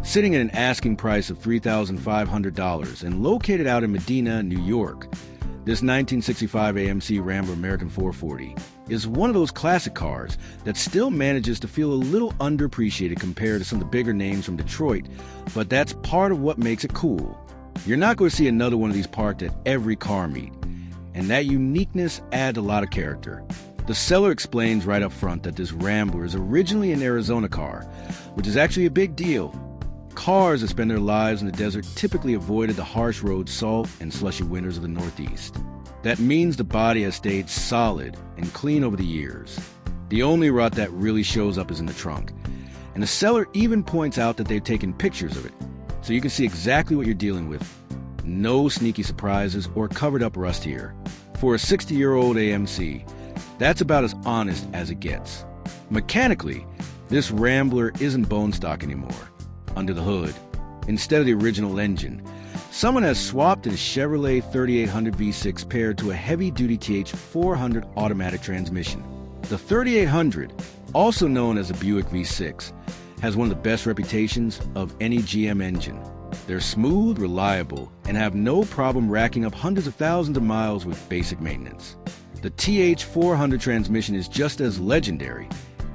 Sitting at an asking price of $3,500 and located out in Medina, New York, this 1965 AMC Rambler American 440 is one of those classic cars that still manages to feel a little underappreciated compared to some of the bigger names from Detroit, but that's part of what makes it cool. You're not going to see another one of these parked at every car meet, and that uniqueness adds a lot of character. The seller explains right up front that this Rambler is originally an Arizona car, which is actually a big deal. Cars that spend their lives in the desert typically avoided the harsh road salt and slushy winters of the Northeast. That means the body has stayed solid and clean over the years. The only rot that really shows up is in the trunk, and the seller even points out that they've taken pictures of it, so you can see exactly what you're dealing with. No sneaky surprises or covered up rust here. For a 60-year-old AMC, that's about as honest as it gets. Mechanically, this Rambler isn't bone stock anymore. Under the hood, instead of the original engine, someone has swapped in a Chevrolet 3800 V6 paired to a heavy-duty TH400 automatic transmission. The 3800, also known as a Buick V6, has one of the best reputations of any GM engine. They're smooth, reliable, and have no problem racking up hundreds of thousands of miles with basic maintenance. The TH400 transmission is just as legendary.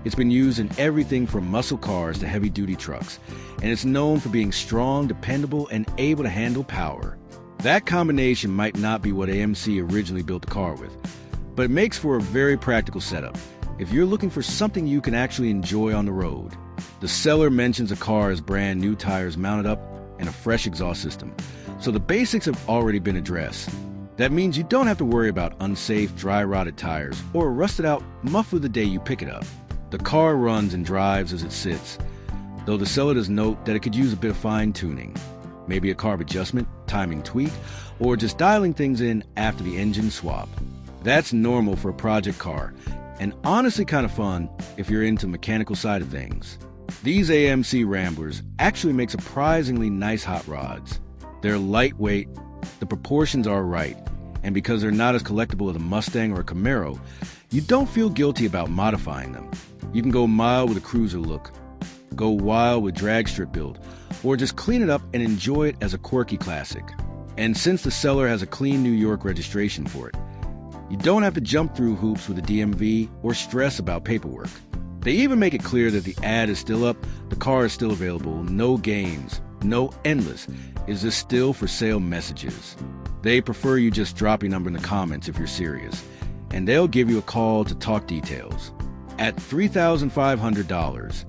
It's been used in everything from muscle cars to heavy-duty trucks, and it's known for being strong, dependable, and able to handle power. That combination might not be what AMC originally built the car with, but it makes for a very practical setup if you're looking for something you can actually enjoy on the road. The seller mentions the car has brand new tires mounted up and a fresh exhaust system, so the basics have already been addressed. That means you don't have to worry about unsafe, dry-rotted tires or a rusted-out muffler the day you pick it up. The car runs and drives as it sits, though the seller does note that it could use a bit of fine-tuning, maybe a carb adjustment, timing tweak, or just dialing things in after the engine swap. That's normal for a project car, and honestly kind of fun if you're into the mechanical side of things. These AMC Ramblers actually make surprisingly nice hot rods. They're lightweight, the proportions are right, and because they're not as collectible as a Mustang or a Camaro, you don't feel guilty about modifying them. You can go mild with a cruiser look, go wild with drag strip build, or just clean it up and enjoy it as a quirky classic. And since the seller has a clean New York registration for it, you don't have to jump through hoops with the DMV or stress about paperwork. They even make it clear that the ad is still up, the car is still available, no games, no endless, is this still for sale messages. They prefer you just drop your number in the comments if you're serious, and they'll give you a call to talk details. At $3,500,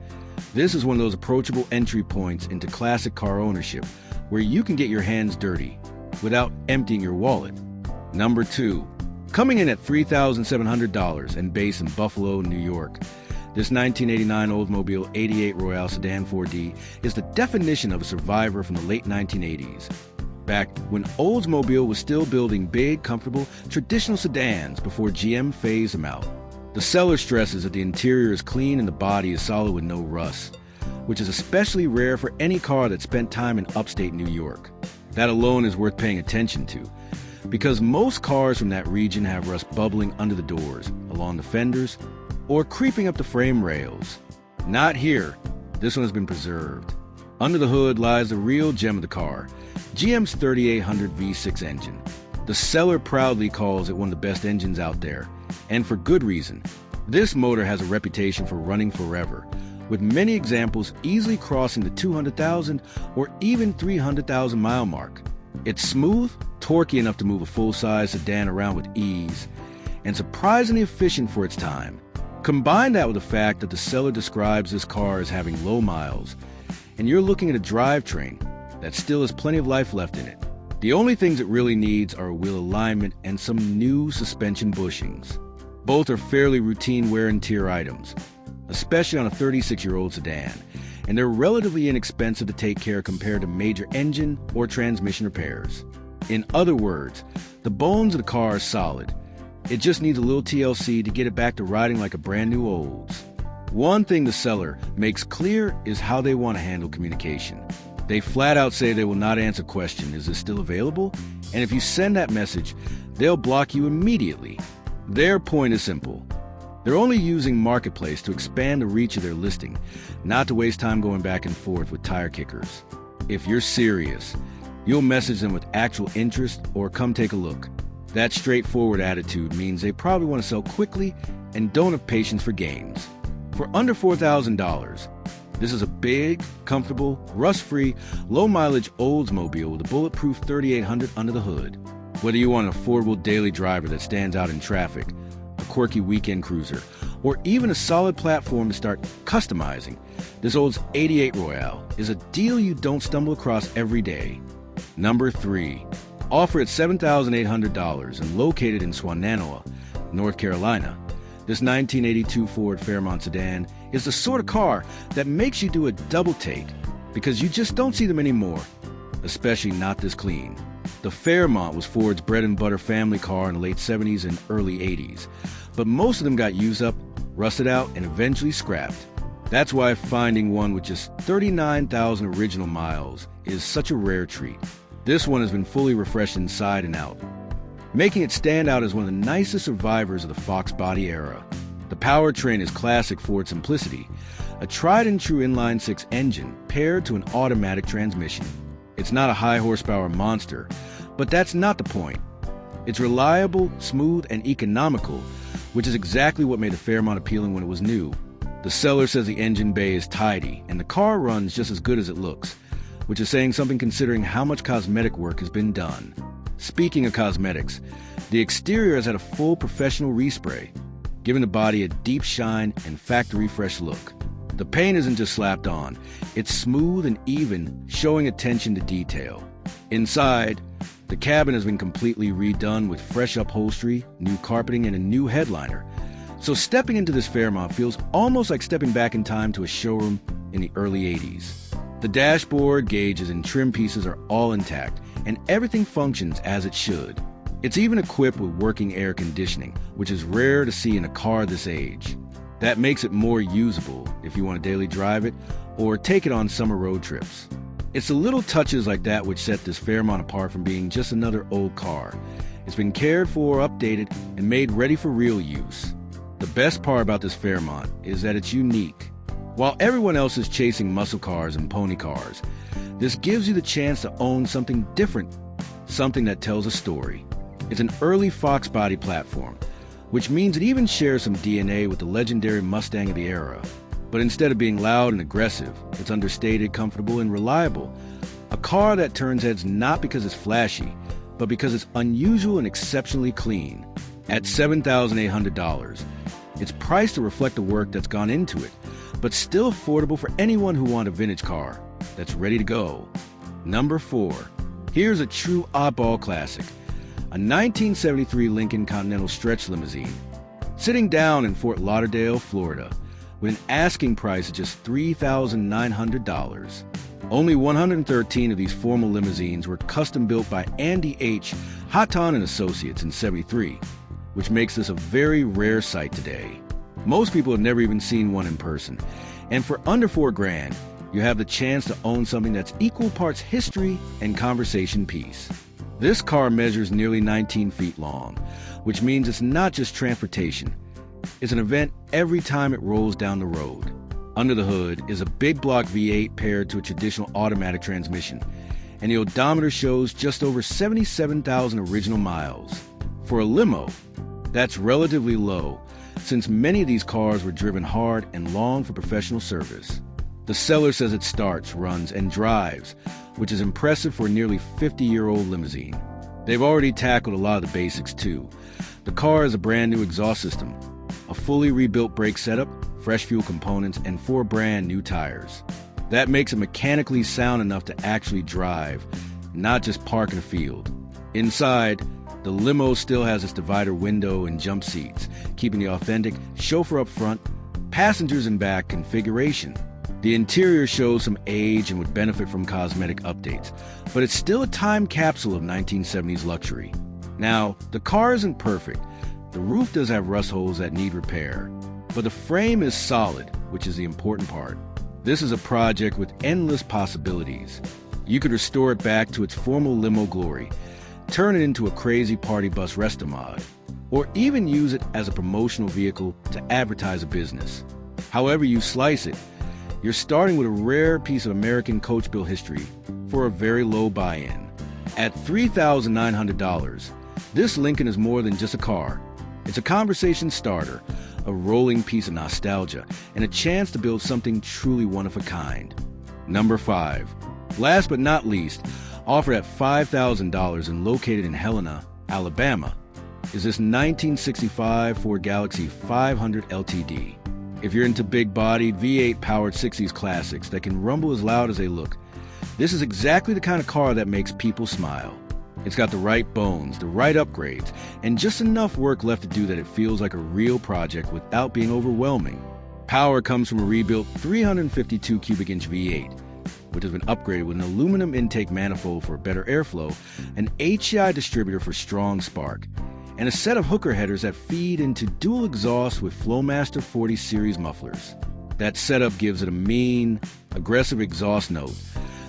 this is one of those approachable entry points into classic car ownership where you can get your hands dirty without emptying your wallet. Number 2, coming in at $3,700 and based in Buffalo, New York, this 1989 Oldsmobile 88 Royale Sedan 4D is the definition of a survivor from the late 1980s. Back when Oldsmobile was still building big, comfortable, traditional sedans before GM phased them out. The seller stresses that the interior is clean and the body is solid with no rust, which is especially rare for any car that spent time in upstate New York. That alone is worth paying attention to, because most cars from that region have rust bubbling under the doors, along the fenders, or creeping up the frame rails. Not here. This one has been preserved. Under the hood lies the real gem of the car, GM's 3800 V6 engine. The seller proudly calls it one of the best engines out there, and for good reason. This motor has a reputation for running forever, with many examples easily crossing the 200,000 or even 300,000 mile mark. It's smooth, torquey enough to move a full-size sedan around with ease, and surprisingly efficient for its time. Combine that with the fact that the seller describes this car as having low miles, and you're looking at a drivetrain that still has plenty of life left in it. The only things it really needs are a wheel alignment and some new suspension bushings. Both are fairly routine wear and tear items, especially on a 36-year-old sedan, and they're relatively inexpensive to take care of compared to major engine or transmission repairs. In other words, the bones of the car are solid. It just needs a little TLC to get it back to riding like a brand new Olds. One thing the seller makes clear is how they want to handle communication. They flat out say they will not answer a question, is this still available? And if you send that message, they'll block you immediately. Their point is simple. They're only using Marketplace to expand the reach of their listing, not to waste time going back and forth with tire kickers. If you're serious, you'll message them with actual interest or come take a look. That straightforward attitude means they probably want to sell quickly and don't have patience for games. For under $4,000, this is a big, comfortable, rust-free, low-mileage Oldsmobile with a bulletproof 3800 under the hood. Whether you want an affordable daily driver that stands out in traffic, a quirky weekend cruiser, or even a solid platform to start customizing, this Olds 88 Royale is a deal you don't stumble across every day. Number 3. Offered at $7,800 and located in Swannanoa, North Carolina, this 1982 Ford Fairmont sedan is the sort of car that makes you do a double take because you just don't see them anymore, especially not this clean. The Fairmont was Ford's bread-and-butter family car in the late 70s and early 80s, but most of them got used up, rusted out, and eventually scrapped. That's why finding one with just 39,000 original miles is such a rare treat. This one has been fully refreshed inside and out, making it stand out as one of the nicest survivors of the Fox body era. The powertrain is classic for its simplicity, a tried-and-true inline-six engine paired to an automatic transmission. It's not a high-horsepower monster, but that's not the point. It's reliable, smooth, and economical, which is exactly what made the Fairmont appealing when it was new. The seller says the engine bay is tidy, and the car runs just as good as it looks, which is saying something considering how much cosmetic work has been done. Speaking of cosmetics, the exterior has had a full professional respray, giving the body a deep shine and factory fresh look. The paint isn't just slapped on, it's smooth and even, showing attention to detail. Inside, the cabin has been completely redone with fresh upholstery, new carpeting, and a new headliner. So stepping into this Fairmont feels almost like stepping back in time to a showroom in the early 80s. The dashboard, gauges, and trim pieces are all intact, and everything functions as it should. It's even equipped with working air conditioning, which is rare to see in a car this age. That makes it more usable if you want to daily drive it or take it on summer road trips. It's the little touches like that which set this Fairmont apart from being just another old car. It's been cared for, updated, and made ready for real use. The best part about this Fairmont is that it's unique. While everyone else is chasing muscle cars and pony cars, this gives you the chance to own something different, something that tells a story. It's an early Fox body platform, which means it even shares some DNA with the legendary Mustang of the era. But instead of being loud and aggressive, it's understated, comfortable, and reliable. A car that turns heads not because it's flashy, but because it's unusual and exceptionally clean. At $7,800, it's priced to reflect the work that's gone into it, but still affordable for anyone who wants a vintage car that's ready to go. Number 4. Here's a true oddball classic. A 1973 Lincoln Continental stretch limousine, sitting down in Fort Lauderdale, Florida, with an asking price of just $3,900. Only 113 of these formal limousines were custom built by Andy H. Houghton and Associates in '73, which makes this a very rare sight today. Most people have never even seen one in person, and for under $4,000, you have the chance to own something that's equal parts history and conversation piece. This car measures nearly 19 feet long, which means it's not just transportation. It's an event every time it rolls down the road. Under the hood is a big block V8 paired to a traditional automatic transmission, and the odometer shows just over 77,000 original miles. For a limo, that's relatively low, since many of these cars were driven hard and long for professional service. The seller says it starts, runs, and drives, which is impressive for a nearly 50-year-old limousine. They've already tackled a lot of the basics, too. The car has a brand new exhaust system, a fully rebuilt brake setup, fresh fuel components, and 4 brand new tires. That makes it mechanically sound enough to actually drive, not just park in a field. Inside, the limo still has its divider window and jump seats, keeping the authentic chauffeur up front, passengers in back configuration. The interior shows some age and would benefit from cosmetic updates, but it's still a time capsule of 1970s luxury. Now, the car isn't perfect. The roof does have rust holes that need repair, but the frame is solid, which is the important part. This is a project with endless possibilities. You could restore it back to its formal limo glory, turn it into a crazy party bus resto mod, or even use it as a promotional vehicle to advertise a business. However you slice it, you're starting with a rare piece of American coach-built history for a very low buy-in. At $3,900, this Lincoln is more than just a car. It's a conversation starter, a rolling piece of nostalgia, and a chance to build something truly one of a kind. Number 5. Last but not least, offered at $5,000 and located in Helena, Alabama, is this 1965 Ford Galaxie 500 LTD. If you're into big-bodied V8-powered 60s classics that can rumble as loud as they look, this is exactly the kind of car that makes people smile. It's got the right bones, the right upgrades, and just enough work left to do that it feels like a real project without being overwhelming. Power comes from a rebuilt 352 cubic inch V8, which has been upgraded with an aluminum intake manifold for better airflow, an HEI distributor for strong spark, and a set of hooker headers that feed into dual exhaust with Flowmaster 40 series mufflers. That setup gives it a mean, aggressive exhaust note,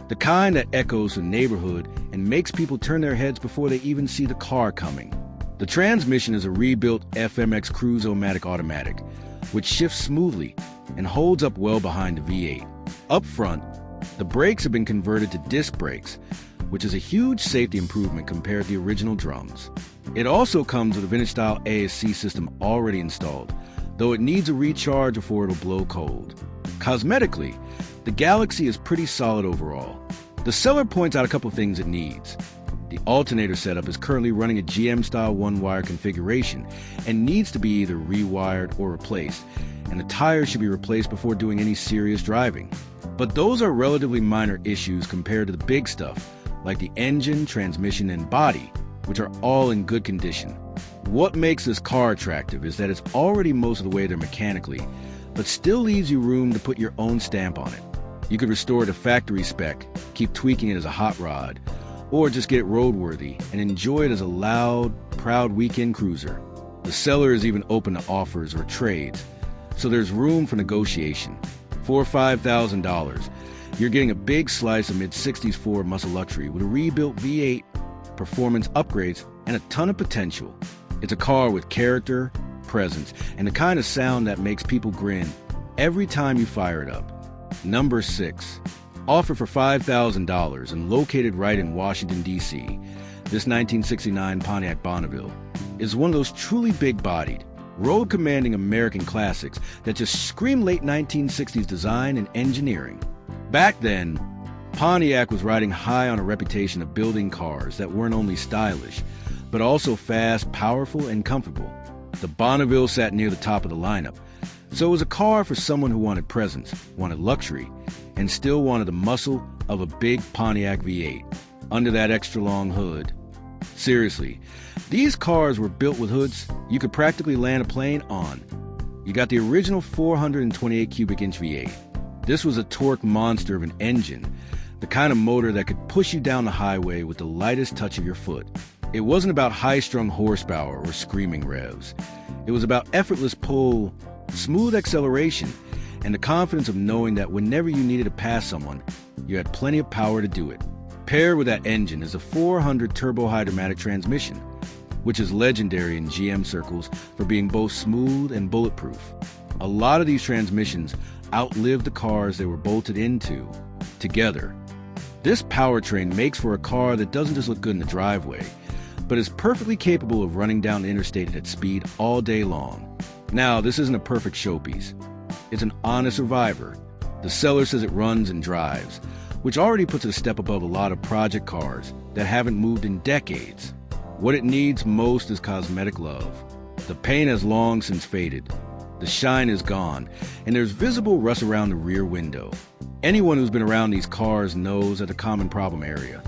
the kind that echoes the neighborhood and makes people turn their heads before they even see the car coming. The transmission is a rebuilt FMX Cruise-O-Matic automatic, which shifts smoothly and holds up well behind the V8. Up front, the brakes have been converted to disc brakes, which is a huge safety improvement compared to the original drums. It also comes with a vintage-style ASC system already installed, though it needs a recharge before it'll blow cold. Cosmetically, the Galaxie is pretty solid overall. The seller points out a couple things it needs. The alternator setup is currently running a GM-style one-wire configuration and needs to be either rewired or replaced, and the tires should be replaced before doing any serious driving. But those are relatively minor issues compared to the big stuff, like the engine, transmission, and body, which are all in good condition. What makes this car attractive is that it's already most of the way there mechanically, but still leaves you room to put your own stamp on it. You could restore it to factory spec, keep tweaking it as a hot rod, or just get it roadworthy and enjoy it as a loud, proud weekend cruiser. The seller is even open to offers or trades, so there's room for negotiation. For $5,000, you're getting a big slice of mid-60s Ford muscle luxury with a rebuilt V8, performance upgrades, and a ton of potential. It's a car with character, presence, and the kind of sound that makes people grin every time you fire it up. Number 6. Offered for $5,000 and located right in Washington, D.C., this 1969 Pontiac Bonneville is one of those truly big-bodied, road-commanding American classics that just scream late 1960s design and engineering. Back then, Pontiac was riding high on a reputation of building cars that weren't only stylish, but also fast, powerful, and comfortable. The Bonneville sat near the top of the lineup, so it was a car for someone who wanted presence, wanted luxury, and still wanted the muscle of a big Pontiac V8 under that extra long hood. Seriously, these cars were built with hoods you could practically land a plane on. You got the original 428 cubic inch V8. This was a torque monster of an engine, the kind of motor that could push you down the highway with the lightest touch of your foot. It wasn't about high-strung horsepower or screaming revs. It was about effortless pull, smooth acceleration, and the confidence of knowing that whenever you needed to pass someone, you had plenty of power to do it. Paired with that engine is a 400 turbo hydromatic transmission, which is legendary in GM circles for being both smooth and bulletproof. A lot of these transmissions outlived the cars they were bolted into together. This powertrain makes for a car that doesn't just look good in the driveway, but is perfectly capable of running down the interstate at speed all day long. Now, this isn't a perfect showpiece. It's an honest survivor. The seller says it runs and drives, which already puts it a step above a lot of project cars that haven't moved in decades. What it needs most is cosmetic love. The paint has long since faded. The shine is gone, and there's visible rust around the rear window. Anyone who's been around these cars knows that's a common problem area,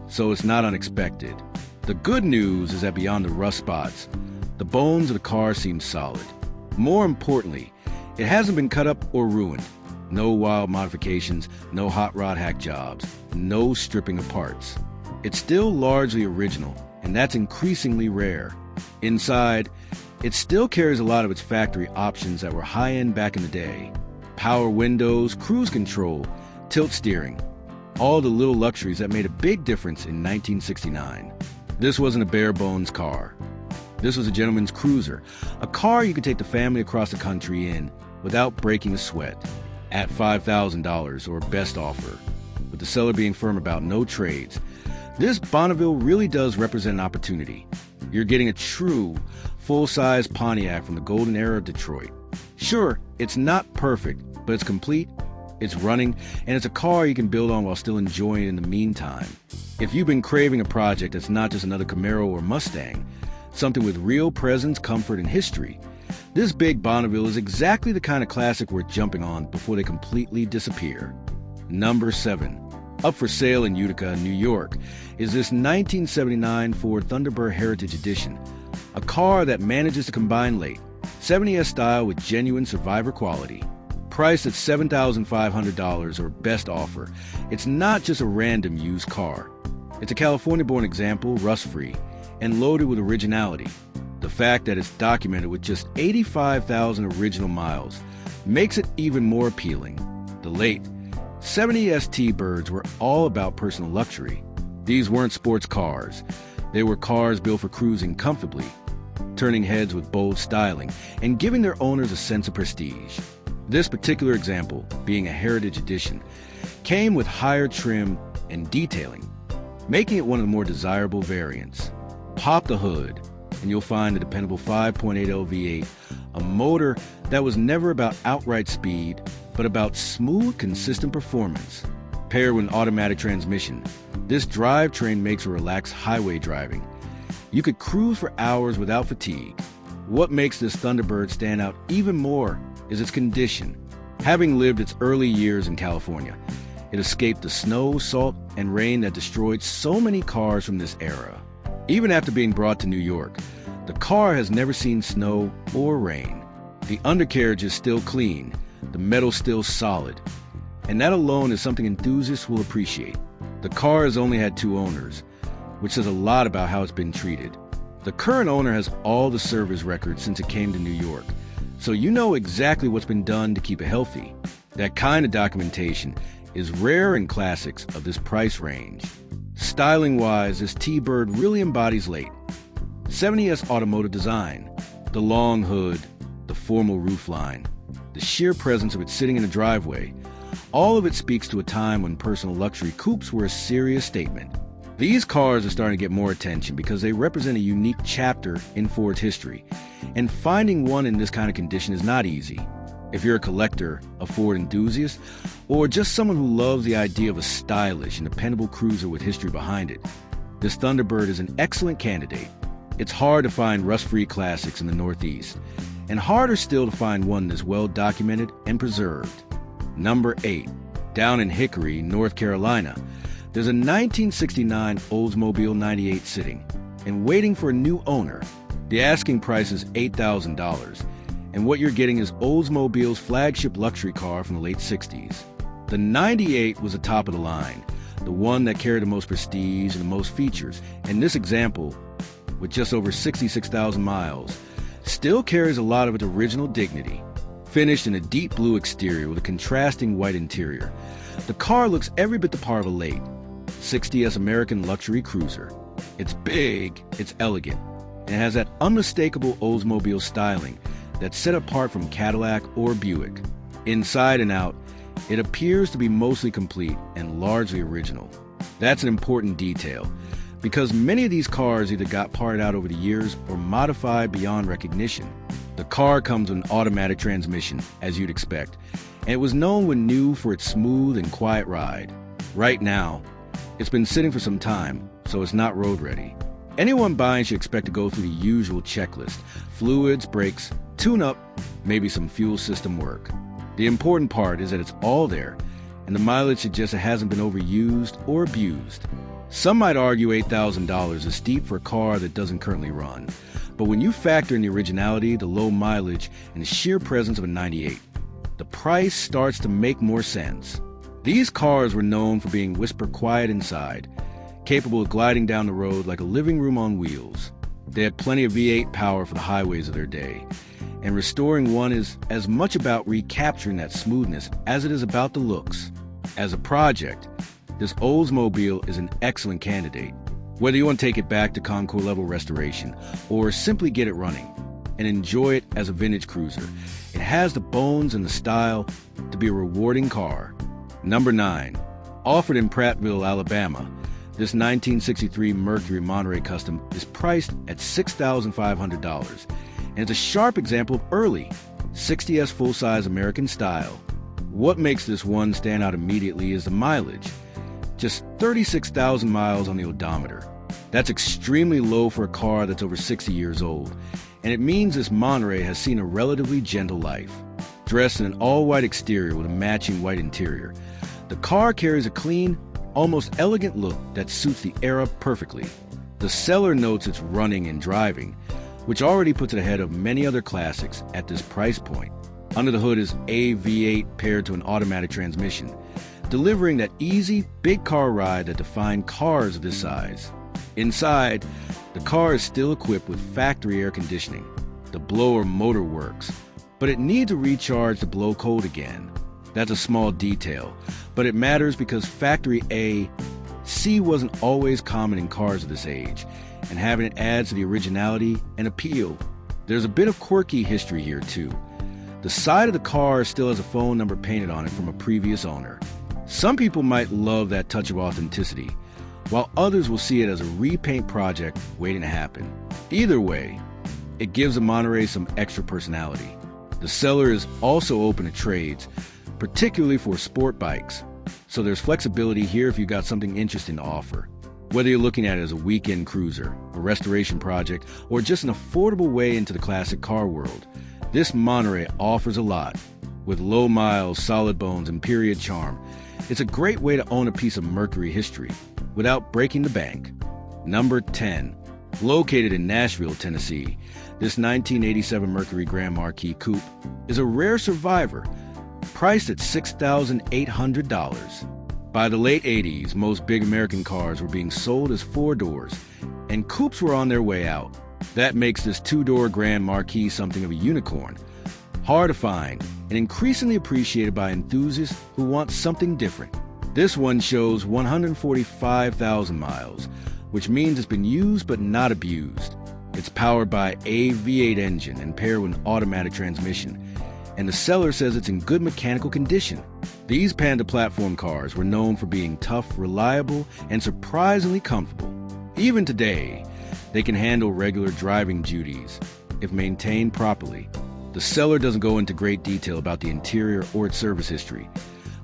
so it's not unexpected. The good news is that beyond the rust spots, the bones of the car seem solid. More importantly, it hasn't been cut up or ruined. No wild modifications, no hot rod hack jobs, no stripping of parts. It's still largely original, and that's increasingly rare. Inside, it still carries a lot of its factory options that were high-end back in the day. Power windows, cruise control, tilt steering, all the little luxuries that made a big difference in 1969. This wasn't a bare-bones car. This was a gentleman's cruiser, a car you could take the family across the country in without breaking a sweat, at $5,000 or best offer, with the seller being firm about no trades. This Bonneville really does represent an opportunity. You're getting a true, full-size Pontiac from the golden era of Detroit. Sure, it's not perfect, but it's complete, it's running, and it's a car you can build on while still enjoying it in the meantime. If you've been craving a project that's not just another Camaro or Mustang, something with real presence, comfort, and history, this big Bonneville is exactly the kind of classic worth jumping on before they completely disappear. Number 7. Up for sale in Utica, New York, is this 1979 Ford Thunderbird Heritage Edition, a car that manages to combine late 70s style with genuine survivor quality. Priced at $7,500 or best offer, it's not just a random used car. It's a California-born example, rust-free, and loaded with originality. The fact that it's documented with just 85,000 original miles makes it even more appealing. The late 70s T-Birds were all about personal luxury. These weren't sports cars. They were cars built for cruising comfortably, turning heads with bold styling, and giving their owners a sense of prestige. This particular example, being a Heritage Edition, came with higher trim and detailing, making it one of the more desirable variants. Pop the hood, and you'll find a dependable 5.8L V8, a motor that was never about outright speed, but about smooth, consistent performance. Paired with an automatic transmission, this drivetrain makes for relaxed highway driving. You could cruise for hours without fatigue. What makes this Thunderbird stand out even more is its condition. Having lived its early years in California, it escaped the snow, salt, and rain that destroyed so many cars from this era. Even after being brought to New York, the car has never seen snow or rain. The undercarriage is still clean, the metal still solid, and that alone is something enthusiasts will appreciate. The car has only had 2 owners, which says a lot about how it's been treated. The current owner has all the service records since it came to New York, so you know exactly what's been done to keep it healthy. That kind of documentation is rare in classics of this price range. Styling-wise, this T-Bird really embodies late 70s automotive design. The long hood, the formal roofline, the sheer presence of it sitting in a driveway, all of it speaks to a time when personal luxury coupes were a serious statement. These cars are starting to get more attention because they represent a unique chapter in Ford's history, and finding one in this kind of condition is not easy. If you're a collector, a Ford enthusiast, or just someone who loves the idea of a stylish and dependable cruiser with history behind it, this Thunderbird is an excellent candidate. It's hard to find rust-free classics in the Northeast, and harder still to find one that's well documented and preserved. Number 8. Down in Hickory, North Carolina, there's a 1969 Oldsmobile 98 sitting and waiting for a new owner. The asking price is $8,000, and what you're getting is Oldsmobile's flagship luxury car from the late 60s. The 98 was the top of the line, the one that carried the most prestige and the most features, and this example, with just over 66,000 miles, still carries a lot of its original dignity. Finished in a deep blue exterior with a contrasting white interior, the car looks every bit the part of a late 60s American luxury cruiser. It's big, it's elegant, and it has that unmistakable Oldsmobile styling that's set apart from Cadillac or Buick. Inside and out, it appears to be mostly complete and largely original. That's an important detail, because many of these cars either got parted out over the years or modified beyond recognition. The car comes with an automatic transmission, as you'd expect, and it was known when new for its smooth and quiet ride. Right now, it's been sitting for some time, so it's not road ready. Anyone buying should expect to go through the usual checklist: fluids, brakes, tune-up, maybe some fuel system work. The important part is that it's all there, and the mileage suggests it hasn't been overused or abused. Some might argue $8,000 is steep for a car that doesn't currently run, but when you factor in the originality, the low mileage, and the sheer presence of a 98, the price starts to make more sense. These cars were known for being whisper quiet inside, capable of gliding down the road like a living room on wheels. They had plenty of V8 power for the highways of their day, and restoring one is as much about recapturing that smoothness as it is about the looks. As a project, this Oldsmobile is an excellent candidate. Whether you want to take it back to Concours level restoration or simply get it running and enjoy it as a vintage cruiser, it has the bones and the style to be a rewarding car. Number 9. Offered in Prattville, Alabama, this 1963 Mercury Monterey Custom is priced at $6,500, and it's a sharp example of early 60s full-size American style. What makes this one stand out immediately is the mileage. Just 36,000 miles on the odometer. That's extremely low for a car that's over 60 years old, and it means this Monterey has seen a relatively gentle life. Dressed in an all-white exterior with a matching white interior, the car carries a clean, almost elegant look that suits the era perfectly. The seller notes its running and driving, which already puts it ahead of many other classics at this price point. Under the hood is a V8 paired to an automatic transmission, delivering that easy, big car ride that defined cars of this size. Inside, the car is still equipped with factory air conditioning. The blower motor works, but it needs a recharge to blow cold again. That's a small detail, but it matters because factory AC wasn't always common in cars of this age, and having it adds to the originality and appeal. There's a bit of quirky history here too. The side of the car still has a phone number painted on it from a previous owner. Some people might love that touch of authenticity, while others will see it as a repaint project waiting to happen. Either way, it gives the Monterey some extra personality. The seller is also open to trades, particularly for sport bikes, so there's flexibility here if you've got something interesting to offer. Whether you're looking at it as a weekend cruiser, a restoration project, or just an affordable way into the classic car world, this Monterey offers a lot. With low miles, solid bones, and period charm, it's a great way to own a piece of Mercury history without breaking the bank. Number 10. Located in Nashville, Tennessee, this 1987 Mercury Grand Marquis Coupe is a rare survivor, priced at $6,800. By the late 80s, most big American cars were being sold as 4-doors, and coupes were on their way out. That makes this 2-door Grand Marquis something of a unicorn, hard to find, and increasingly appreciated by enthusiasts who want something different. This one shows 145,000 miles, which means it's been used but not abused. It's powered by a V8 engine and paired with an automatic transmission, and the seller says it's in good mechanical condition. These Panda platform cars were known for being tough, reliable, and surprisingly comfortable. Even today, they can handle regular driving duties if maintained properly. The seller doesn't go into great detail about the interior or its service history,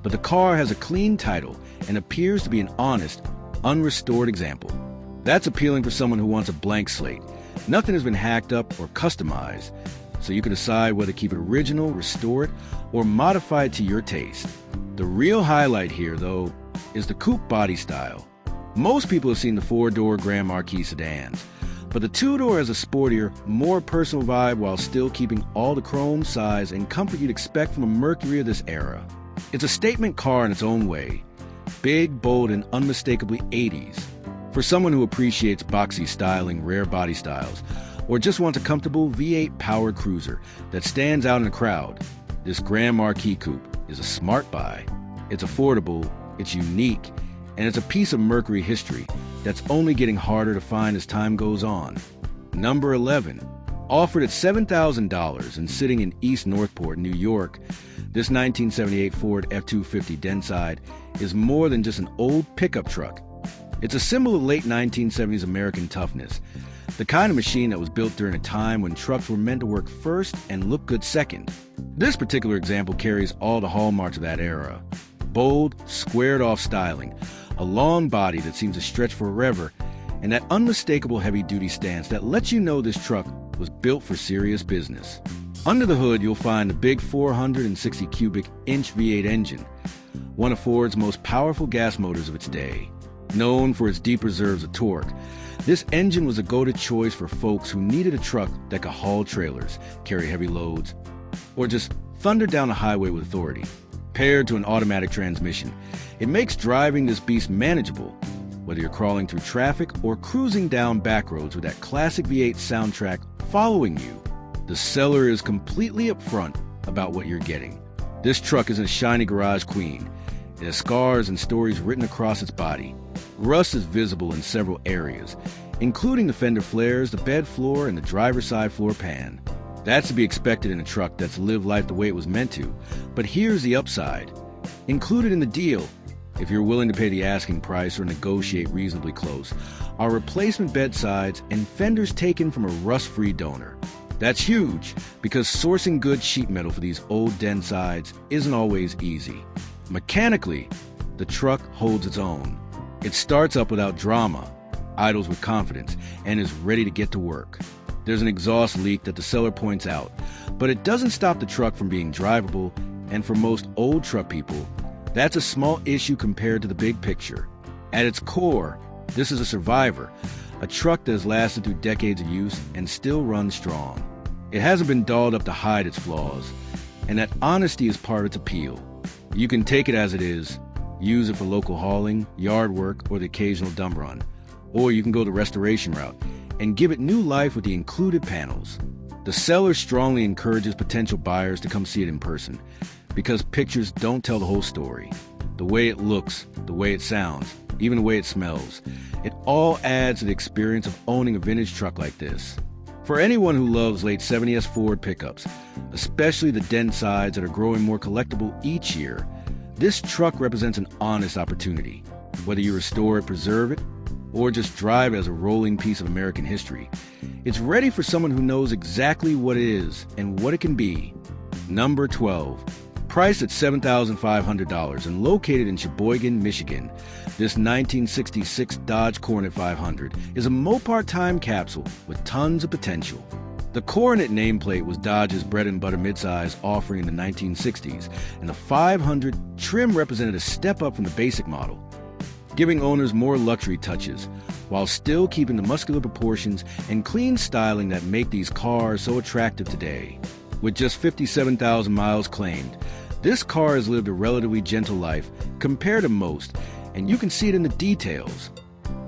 but the car has a clean title and appears to be an honest, unrestored example. That's appealing for someone who wants a blank slate. Nothing has been hacked up or customized, so you can decide whether to keep it original, restore it, or modify it to your taste. The real highlight here, though, is the coupe body style. Most people have seen the 4-door Grand Marquis sedans, but the 2-door has a sportier, more personal vibe while still keeping all the chrome, size, and comfort you'd expect from a Mercury of this era. It's a statement car in its own way, big, bold, and unmistakably 80s. For someone who appreciates boxy styling, rare body styles, or just wants a comfortable V8 powered cruiser that stands out in a crowd, this Grand Marquis Coupe is a smart buy. It's affordable, it's unique, and it's a piece of Mercury history that's only getting harder to find as time goes on. Number 11. Offered at $7,000 and sitting in East Northport, New York, this 1978 Ford F-250 Dentside is more than just an old pickup truck. It's a symbol of late 1970s American toughness, the kind of machine that was built during a time when trucks were meant to work first and look good second. This particular example carries all the hallmarks of that era. Bold, squared-off styling, a long body that seems to stretch forever, and that unmistakable heavy-duty stance that lets you know this truck was built for serious business. Under the hood, you'll find the big 460 cubic inch V8 engine, one of Ford's most powerful gas motors of its day. Known for its deep reserves of torque, this engine was a go-to choice for folks who needed a truck that could haul trailers, carry heavy loads, or just thunder down a highway with authority. Paired to an automatic transmission, it makes driving this beast manageable, whether you're crawling through traffic or cruising down back roads with that classic V8 soundtrack following you. The seller is completely upfront about what you're getting. This truck isn't a shiny garage queen. It has scars and stories written across its body. Rust is visible in several areas, including the fender flares, the bed floor, and the driver's side floor pan. That's to be expected in a truck that's lived life the way it was meant to. But here's the upside. Included in the deal, if you're willing to pay the asking price or negotiate reasonably close, are replacement bed sides and fenders taken from a rust-free donor. That's huge, because sourcing good sheet metal for these old Dentsides isn't always easy. Mechanically, the truck holds its own. It starts up without drama, idles with confidence, and is ready to get to work. There's an exhaust leak that the seller points out, but it doesn't stop the truck from being drivable, and for most old truck people, that's a small issue compared to the big picture. At its core, this is a survivor, a truck that has lasted through decades of use and still runs strong. It hasn't been dolled up to hide its flaws, and that honesty is part of its appeal. You can take it as it is, use it for local hauling, yard work, or the occasional dump run. Or you can go the restoration route and give it new life with the included panels. The seller strongly encourages potential buyers to come see it in person, because pictures don't tell the whole story. The way it looks, the way it sounds, even the way it smells, it all adds to the experience of owning a vintage truck like this. For anyone who loves late 70s Ford pickups, especially the Dentsides that are growing more collectible each year, this truck represents an honest opportunity. Whether you restore it, preserve it, or just drive it as a rolling piece of American history, it's ready for someone who knows exactly what it is and what it can be. Number 12. Priced at $7,500 and located in Sheboygan, Michigan, this 1966 Dodge Coronet 500 is a Mopar time capsule with tons of potential. The Coronet nameplate was Dodge's bread-and-butter midsize offering in the 1960s, and the 500 trim represented a step up from the basic model, giving owners more luxury touches, while still keeping the muscular proportions and clean styling that make these cars so attractive today. With just 57,000 miles claimed, this car has lived a relatively gentle life compared to most, and you can see it in the details.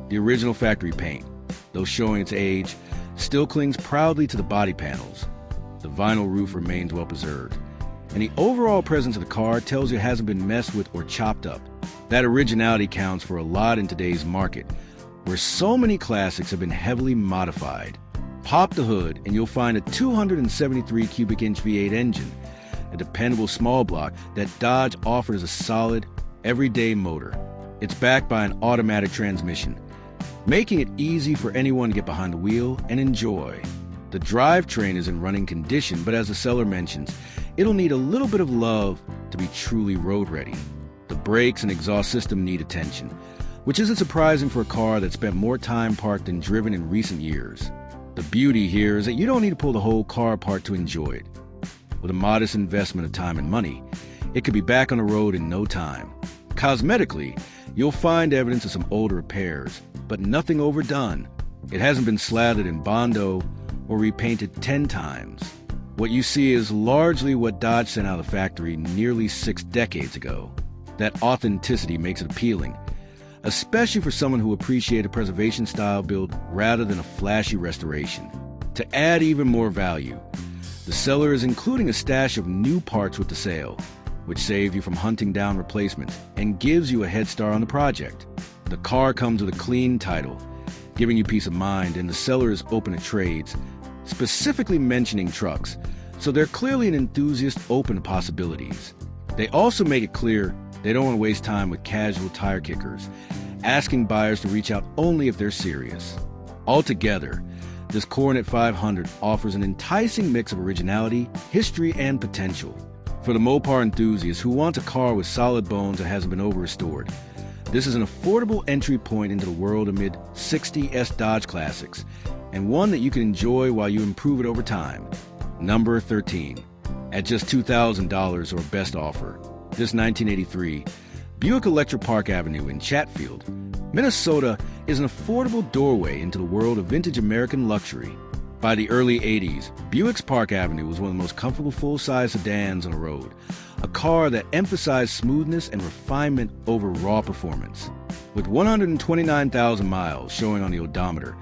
The original factory paint, though showing its age, still clings proudly to the body panels. The vinyl roof remains well preserved, and the overall presence of the car tells you it hasn't been messed with or chopped up. That originality counts for a lot in today's market, where so many classics have been heavily modified. Pop the hood and you'll find a 273 cubic inch V8 engine, a dependable small block that Dodge offers a solid, everyday motor. It's backed by an automatic transmission, making it easy for anyone to get behind the wheel and enjoy. The drivetrain is in running condition, but as the seller mentions, it'll need a little bit of love to be truly road ready. The brakes and exhaust system need attention, which isn't surprising for a car that spent more time parked than driven in recent years. The beauty here is that you don't need to pull the whole car apart to enjoy it. With a modest investment of time and money, it could be back on the road in no time. Cosmetically, you'll find evidence of some older repairs, but nothing overdone. It hasn't been slathered in Bondo or repainted 10 times. What you see is largely what Dodge sent out of the factory nearly 6 decades ago. That authenticity makes it appealing, especially for someone who appreciates a preservation style build rather than a flashy restoration. To add even more value, the seller is including a stash of new parts with the sale, which save you from hunting down replacements and gives you a head start on the project. The car comes with a clean title, giving you peace of mind, and the seller is open to trades, specifically mentioning trucks, so they're clearly an enthusiast open to possibilities. They also make it clear they don't want to waste time with casual tire kickers, asking buyers to reach out only if they're serious. Altogether, this Coronet 500 offers an enticing mix of originality, history, and potential. For the Mopar enthusiast who wants a car with solid bones that hasn't been over-restored, this is an affordable entry point into the world amid 60 S Dodge classics, and one that you can enjoy while you improve it over time. Number 13. At just $2,000 or best offer, this 1983 Buick Electra Park Avenue in Chatfield, Minnesota is an affordable doorway into the world of vintage American luxury. By the early 80s, Buick's Park Avenue was one of the most comfortable full-size sedans on the road, a car that emphasized smoothness and refinement over raw performance. With 129,000 miles showing on the odometer,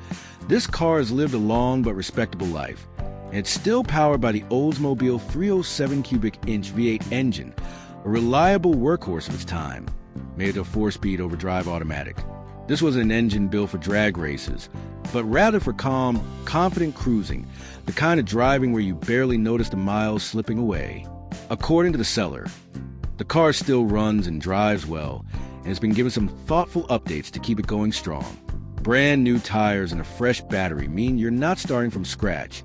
this car has lived a long but respectable life, and it's still powered by the Oldsmobile 307 cubic inch V8 engine, a reliable workhorse of its time, made it a 4-speed overdrive automatic. This was an engine built for drag races, but rather for calm, confident cruising, the kind of driving where you barely notice the miles slipping away. According to the seller, the car still runs and drives well, and has been given some thoughtful updates to keep it going strong. Brand new tires and a fresh battery mean you're not starting from scratch.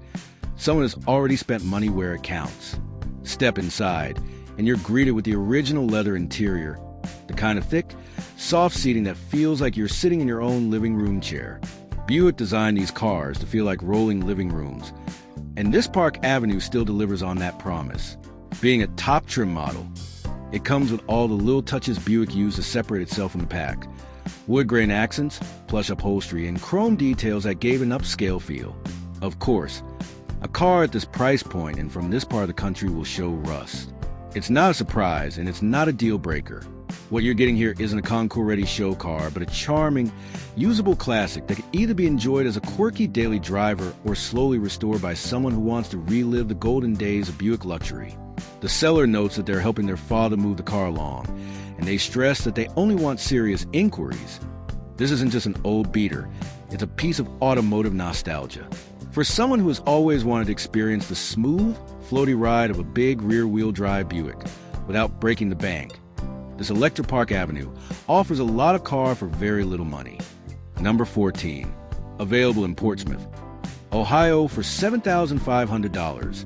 Someone has already spent money where it counts. Step inside, and you're greeted with the original leather interior, the kind of thick, soft seating that feels like you're sitting in your own living room chair. Buick designed these cars to feel like rolling living rooms, and this Park Avenue still delivers on that promise. Being a top trim model, it comes with all the little touches Buick used to separate itself from the pack. Wood grain accents, plush upholstery, and chrome details that gave an upscale feel. Of course, a car at this price point and from this part of the country will show rust. It's not a surprise, and it's not a deal breaker. What you're getting here isn't a concours-ready show car, but a charming, usable classic that can either be enjoyed as a quirky daily driver or slowly restored by someone who wants to relive the golden days of Buick luxury. The seller notes that they're helping their father move the car along, and they stress that they only want serious inquiries. This isn't just an old beater, it's a piece of automotive nostalgia. For someone who has always wanted to experience the smooth, floaty ride of a big rear-wheel drive Buick without breaking the bank, this Electra Park Avenue offers a lot of car for very little money. Number 14. Available in Portsmouth, Ohio for $7,500.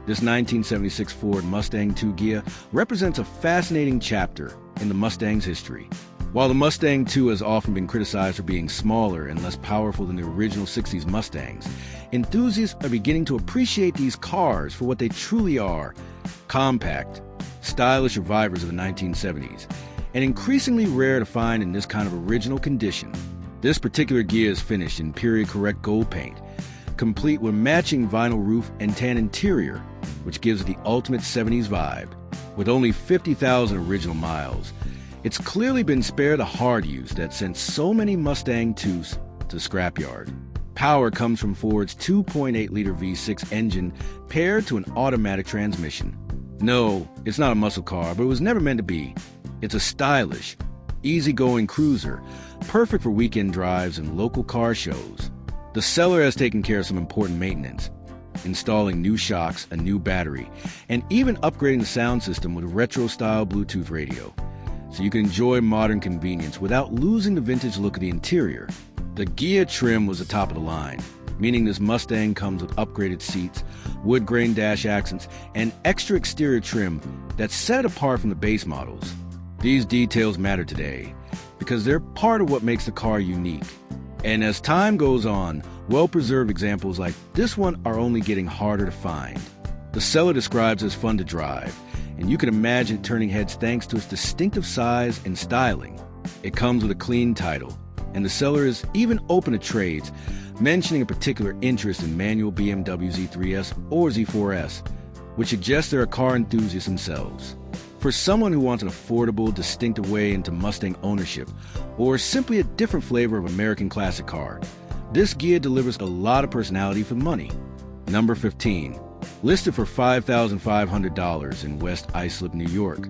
This 1976 Ford Mustang II Ghia represents a fascinating chapter in the Mustang's history. While the Mustang II has often been criticized for being smaller and less powerful than the original 60s Mustangs, enthusiasts are beginning to appreciate these cars for what they truly are: compact, stylish revivers of the 1970s, and increasingly rare to find in this kind of original condition. This particular Ghia is finished in period-correct gold paint, complete with matching vinyl roof and tan interior, which gives it the ultimate 70s vibe. With only 50,000 original miles, it's clearly been spared the hard use that sent so many Mustang IIs to scrapyard. Power comes from Ford's 2.8-liter V6 engine paired to an automatic transmission. No, it's not a muscle car, but it was never meant to be. It's a stylish, easygoing cruiser, perfect for weekend drives and local car shows. The seller has taken care of some important maintenance, installing new shocks, a new battery, and even upgrading the sound system with a retro-style Bluetooth radio, so you can enjoy modern convenience without losing the vintage look of the interior. The Ghia trim was the top of the line, meaning this Mustang comes with upgraded seats, wood grain dash accents, and extra exterior trim that set it apart from the base models. These details matter today because they're part of what makes the car unique. And as time goes on, well-preserved examples like this one are only getting harder to find. The seller describes it as fun to drive, and you can imagine turning heads thanks to its distinctive size and styling. It comes with a clean title, and the seller is even open to trades, mentioning a particular interest in manual BMW Z3S or Z4S, which suggests they're a car enthusiast themselves. For someone who wants an affordable, distinctive way into Mustang ownership, or simply a different flavor of American classic car, this Ghia delivers a lot of personality for money. Number 15. Listed for $5,500 in West Islip, New York,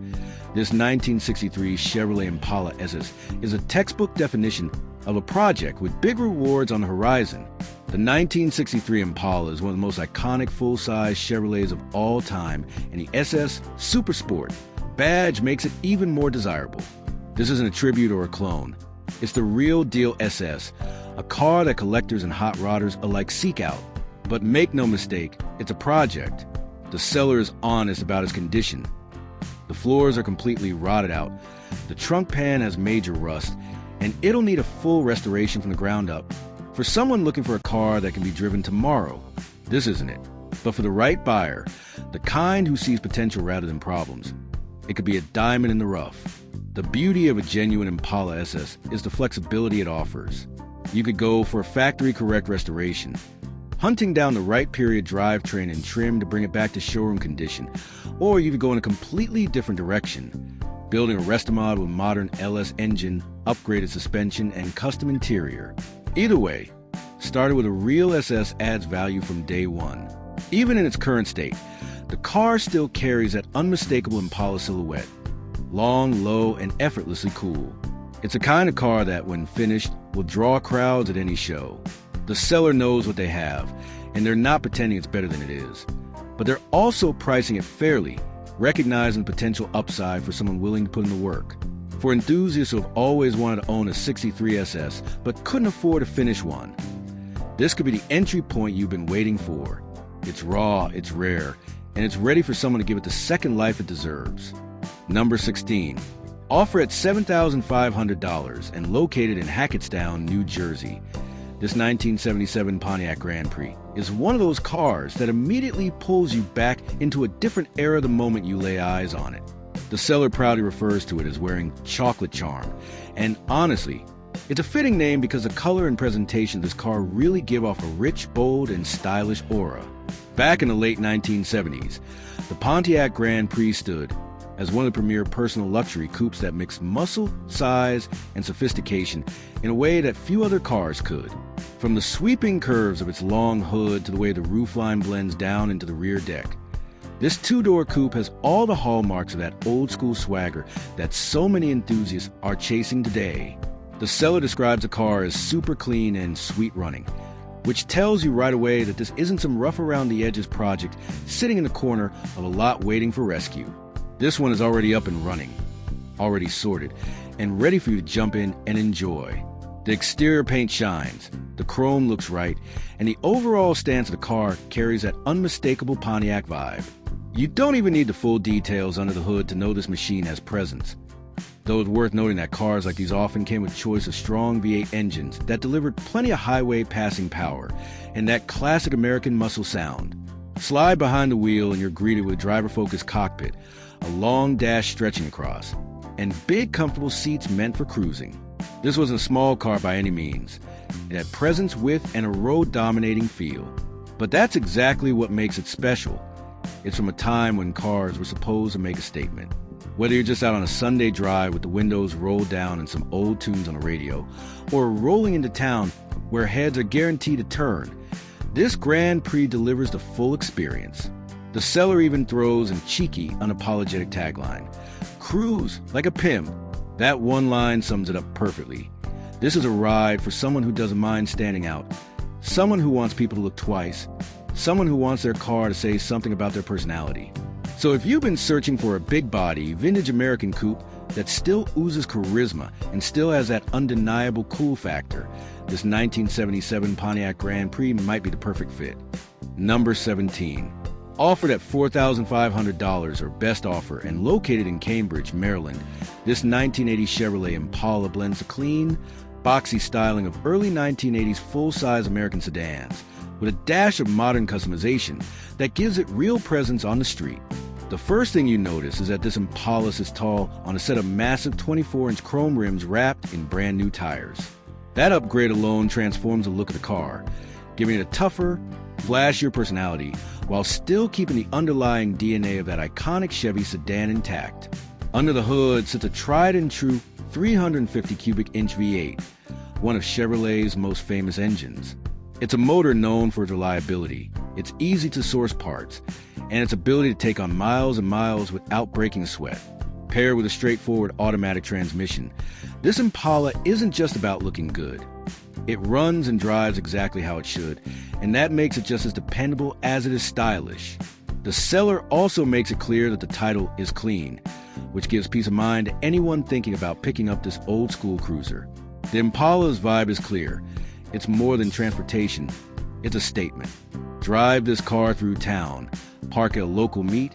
this 1963 Chevrolet Impala SS is a textbook definition of a project with big rewards on the horizon. The 1963 Impala is one of the most iconic full-size Chevrolets of all time, and the SS Super Sport badge makes it even more desirable. This isn't a tribute or a clone. It's the real deal SS, a car that collectors and hot rodders alike seek out. But make no mistake, it's a project. The seller is honest about its condition. The floors are completely rotted out, the trunk pan has major rust, and it'll need a full restoration from the ground up. For someone looking for a car that can be driven tomorrow, this isn't it. But for the right buyer, the kind who sees potential rather than problems, it could be a diamond in the rough. The beauty of a genuine Impala SS is the flexibility it offers. You could go for a factory-correct restoration, hunting down the right period drivetrain and trim to bring it back to showroom condition, or you could go in a completely different direction, building a Restomod with modern LS engine, upgraded suspension, and custom interior. Either way, starting with a real SS adds value from day one. Even in its current state, the car still carries that unmistakable Impala silhouette, long, low, and effortlessly cool. It's a kind of car that, when finished, will draw crowds at any show. The seller knows what they have, and they're not pretending it's better than it is. But they're also pricing it fairly, recognizing the potential upside for someone willing to put in the work. For enthusiasts who have always wanted to own a 63 SS but couldn't afford a finished one, this could be the entry point you've been waiting for. It's raw, it's rare, and it's ready for someone to give it the second life it deserves. Number 16. Offer at $7,500 and located in Hackettstown, New Jersey. This 1977 Pontiac Grand Prix is one of those cars that immediately pulls you back into a different era the moment you lay eyes on it. The seller proudly refers to it as wearing chocolate charm, and honestly, it's a fitting name because the color and presentation of this car really give off a rich, bold, and stylish aura. Back in the late 1970s, the Pontiac Grand Prix stood as one of the premier personal luxury coupes that mixed muscle, size, and sophistication in a way that few other cars could. From the sweeping curves of its long hood to the way the roofline blends down into the rear deck, this two-door coupe has all the hallmarks of that old-school swagger that so many enthusiasts are chasing today. The seller describes the car as super clean and sweet running, which tells you right away that this isn't some rough-around-the-edges project sitting in the corner of a lot waiting for rescue. This one is already up and running, already sorted, and ready for you to jump in and enjoy. The exterior paint shines, the chrome looks right, and the overall stance of the car carries that unmistakable Pontiac vibe. You don't even need the full details under the hood to know this machine has presence. Though it's worth noting that cars like these often came with a choice of strong V8 engines that delivered plenty of highway passing power and that classic American muscle sound. Slide behind the wheel and you're greeted with a driver-focused cockpit, a long dash stretching across, and big comfortable seats meant for cruising. This wasn't a small car by any means. It had presence, width, and a road-dominating feel. But that's exactly what makes it special. It's from a time when cars were supposed to make a statement. Whether you're just out on a Sunday drive with the windows rolled down and some old tunes on the radio, or rolling into town where heads are guaranteed to turn, this Grand Prix delivers the full experience. The seller even throws a cheeky, unapologetic tagline: "Cruise like a pimp." That one line sums it up perfectly. This is a ride for someone who doesn't mind standing out, someone who wants people to look twice, someone who wants their car to say something about their personality. So if you've been searching for a big body, vintage American coupe that still oozes charisma and still has that undeniable cool factor, this 1977 Pontiac Grand Prix might be the perfect fit. Number 17. Offered at $4,500 or best offer and located in Cambridge, Maryland, this 1980 Chevrolet Impala blends the clean, boxy styling of early 1980s full-size American sedans with a dash of modern customization that gives it real presence on the street. The first thing you notice is that this Impala is tall on a set of massive 24-inch chrome rims wrapped in brand new tires. That upgrade alone transforms the look of the car, giving it a tougher, flashier personality while still keeping the underlying DNA of that iconic Chevy sedan intact. Under the hood sits a tried-and-true 350 cubic inch V8, one of Chevrolet's most famous engines. It's a motor known for its reliability, its easy-to-source parts, and its ability to take on miles and miles without breaking a sweat. Paired with a straightforward automatic transmission, this Impala isn't just about looking good. It runs and drives exactly how it should, and that makes it just as dependable as it is stylish. The seller also makes it clear that the title is clean, which gives peace of mind to anyone thinking about picking up this old-school cruiser. The Impala's vibe is clear. It's more than transportation. It's a statement. Drive this car through town, park at a local meet,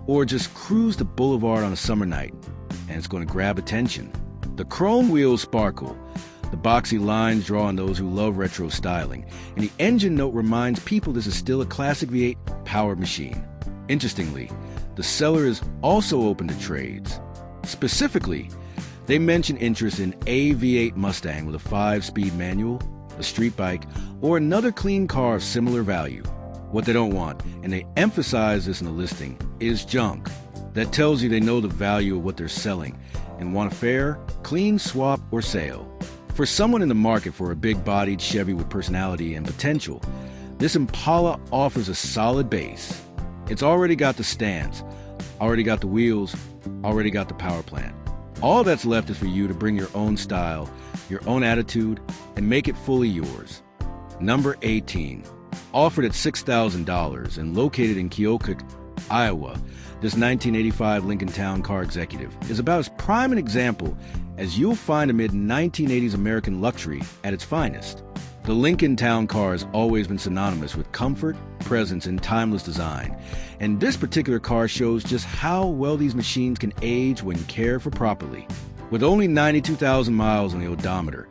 or just cruise the boulevard on a summer night, and it's going to grab attention. The chrome wheels sparkle. The boxy lines draw on those who love retro styling, and the engine note reminds people this is still a classic V8 powered machine. Interestingly, the seller is also open to trades. Specifically, they mention interest in a V8 Mustang with a 5-speed manual, a street bike, or another clean car of similar value. What they don't want, and they emphasize this in the listing, is junk. That tells you they know the value of what they're selling and want a fair, clean swap or sale. For someone in the market for a big-bodied Chevy with personality and potential, this Impala offers a solid base. It's already got the stance, already got the wheels, already got the power plant, All that's left is for you to bring your own style, your own attitude, and make it fully yours. Number 18. Offered at $6,000 and located in Keokuk, Iowa, this 1985 Lincoln Town Car Executive is about as prime an example as you'll find amid 1980s American luxury at its finest. The Lincoln Town Car has always been synonymous with comfort, presence, and timeless design, and this particular car shows just how well these machines can age when cared for properly. With only 92,000 miles on the odometer,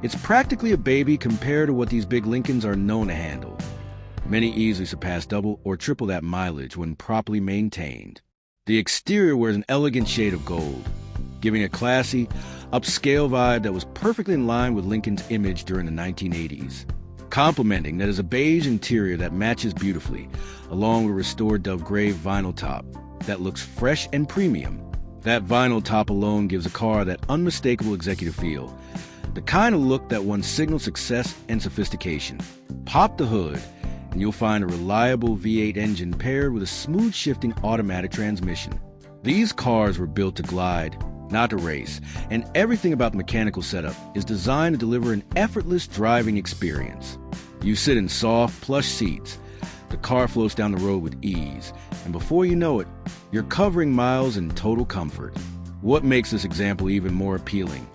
it's practically a baby compared to what these big Lincolns are known to handle. Many easily surpass double or triple that mileage when properly maintained. The exterior wears an elegant shade of gold, giving a classy, upscale vibe that was perfectly in line with Lincoln's image during the 1980s. Complementing that is a beige interior that matches beautifully, along with restored dove gray vinyl top that looks fresh and premium. That vinyl top alone gives a car that unmistakable executive feel, the kind of look that one signals success and sophistication. Pop the hood, and you'll find a reliable V8 engine paired with a smooth-shifting automatic transmission. These cars were built to glide, not to race, and everything about the mechanical setup is designed to deliver an effortless driving experience. You sit in soft, plush seats, the car floats down the road with ease, and before you know it, you're covering miles in total comfort. What makes this example even more appealing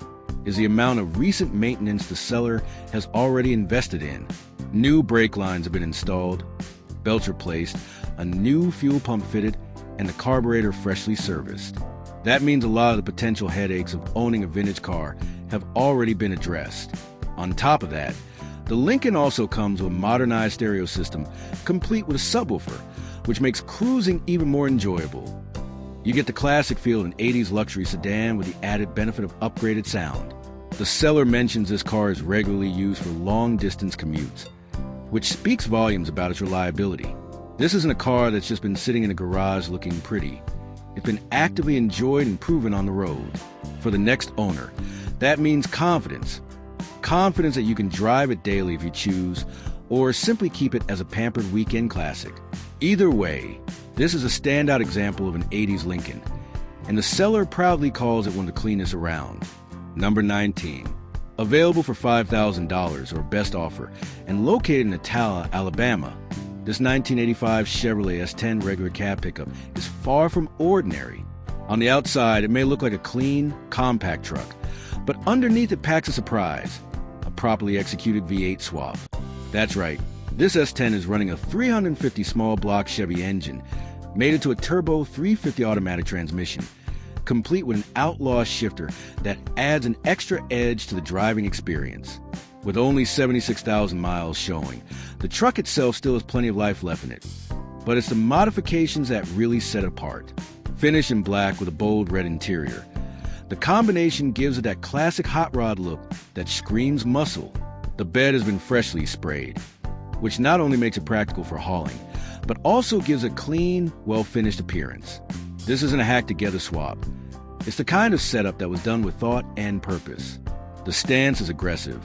is the amount of recent maintenance the seller has already invested in. New brake lines have been installed, belts replaced, a new fuel pump fitted, and the carburetor freshly serviced. That means a lot of the potential headaches of owning a vintage car have already been addressed. On top of that, the Lincoln also comes with a modernized stereo system complete with a subwoofer, which makes cruising even more enjoyable. You get the classic feel of an 80s luxury sedan with the added benefit of upgraded sound. The seller mentions this car is regularly used for long-distance commutes, which speaks volumes about its reliability. This isn't a car that's just been sitting in a garage looking pretty. It's been actively enjoyed and proven on the road. For the next owner, that means confidence. Confidence that you can drive it daily if you choose, or simply keep it as a pampered weekend classic. Either way, this is a standout example of an 80s Lincoln, and the seller proudly calls it one of the cleanest around. Number 19. Available for $5,000 or best offer, and located in Atala, Alabama, this 1985 Chevrolet S10 regular cab pickup is far from ordinary. On the outside, it may look like a clean, compact truck, but underneath it packs a surprise, a properly executed V8 swap. That's right, this S10 is running a 350 small block Chevy engine, made into a turbo 350 automatic transmission, complete with an outlaw shifter that adds an extra edge to the driving experience. With only 76,000 miles showing, the truck itself still has plenty of life left in it. But it's the modifications that really set it apart. Finished in black with a bold red interior, the combination gives it that classic hot rod look that screams muscle. The bed has been freshly sprayed, which not only makes it practical for hauling, but also gives a clean, well-finished appearance. This isn't a hack-together swap. It's the kind of setup that was done with thought and purpose. The stance is aggressive.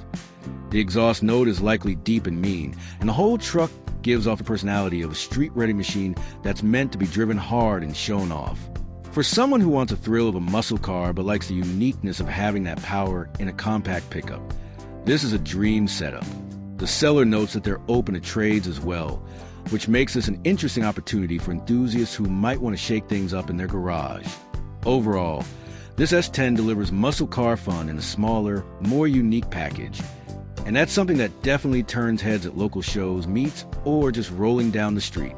The exhaust note is likely deep and mean, and the whole truck gives off the personality of a street-ready machine that's meant to be driven hard and shown off. For someone who wants a thrill of a muscle car but likes the uniqueness of having that power in a compact pickup, this is a dream setup. The seller notes that they're open to trades as well, which makes this an interesting opportunity for enthusiasts who might want to shake things up in their garage. Overall, this S10 delivers muscle car fun in a smaller, more unique package. And that's something that definitely turns heads at local shows, meets, or just rolling down the street.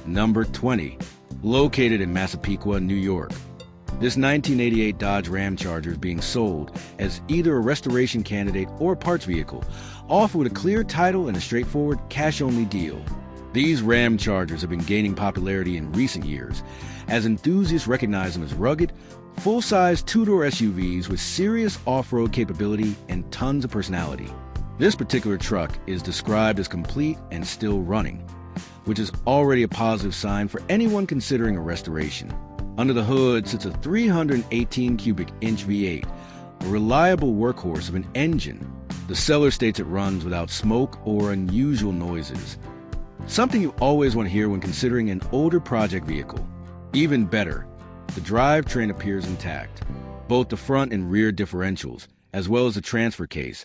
Number 20. Located in Massapequa, New York, this 1988 Dodge Ramcharger is being sold as either a restoration candidate or a parts vehicle, offered with a clear title and a straightforward cash-only deal. These Ramchargers have been gaining popularity in recent years, as enthusiasts recognize them as rugged, full-size two-door SUVs with serious off-road capability and tons of personality. This particular truck is described as complete and still running, which is already a positive sign for anyone considering a restoration. Under the hood sits a 318 cubic inch V8, a reliable workhorse of an engine. The seller states it runs without smoke or unusual noises, something you always want to hear when considering an older project vehicle. Even better, the drivetrain appears intact. Both the front and rear differentials, as well as the transfer case,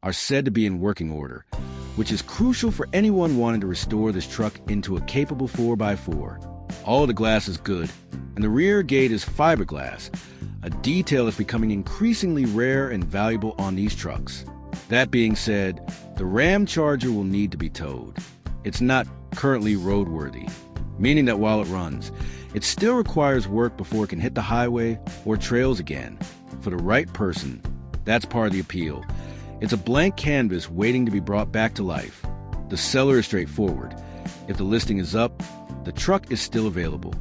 are said to be in working order, which is crucial for anyone wanting to restore this truck into a capable 4x4. All the glass is good, and the rear gate is fiberglass, a detail that's becoming increasingly rare and valuable on these trucks. That being said, the Ramcharger will need to be towed. It's not currently roadworthy, meaning that while it runs, it still requires work before it can hit the highway or trails again. For the right person, that's part of the appeal. It's a blank canvas waiting to be brought back to life. The seller is straightforward. If the listing is up, the truck is still available.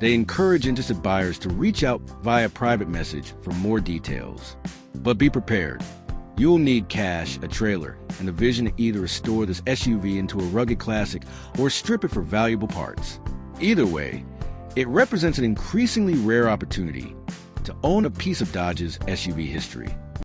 They encourage interested buyers to reach out via private message for more details. But be prepared. You'll need cash, a trailer, and a vision to either restore this SUV into a rugged classic or strip it for valuable parts. Either way, it represents an increasingly rare opportunity to own a piece of Dodge's SUV history.